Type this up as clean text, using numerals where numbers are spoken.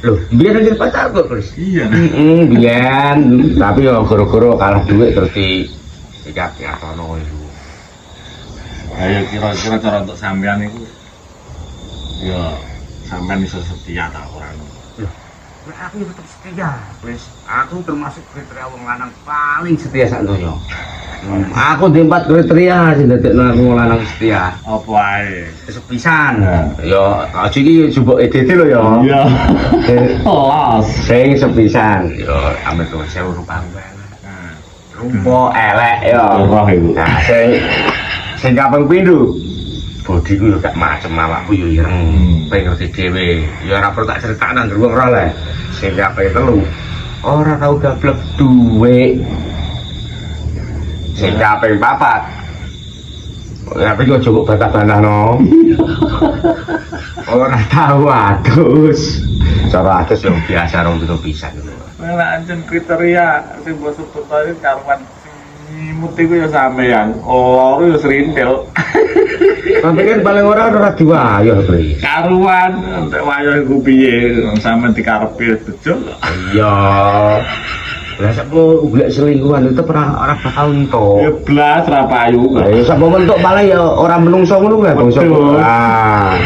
Loh, biar aja pacar kok, Chris. Iya. Biar, tapi ya goro-goro kalah duit terus dikap ngatono itu. Ayo kira-kira cara untuk sampean itu, ya sampean bisa setia tak orang. Loh, aku tetap setia, Chris. Aku termasuk kriteria wong lanang paling setia sak donya. Aku di 4 kriteria sing dadekno aku wong lanang setia. Apa ae? Sepisan. Ya, aja iki jupuk EDT lho ya. Iya. Kelas. Sing sepisan. Ya, amit tuh sewu rupa rupa elek ya. Roh iku. Nah, sing kaping pindho. Bodiku yo gak macem awakku yo ireng. Pengen ngerti dhewe. Ya ora perlu tak critakno nang wong ora le. Sing kaping 3. Ora tau gablek duwe. Sing kaping 4. Tapi kok cukup bata-bata no. Ora tahu adus. Cara adus yang biasa rong itu pisan gitu. Nah, anjen kriteria sing mbok sebut tadi karuan imut iku ya sampean. Oh, ya serintil. Tapi kan paling ora diwayah kuwi. Karuan entek wayah iku piye sampean dikarepi bejo. Iya. Lah sakmo golek selingkuhan itu ora bakal entuk. Ya blas ra payu. Ya sapa mentuk malah ya ora menungso ngono kan bangsa. Betul. Ah.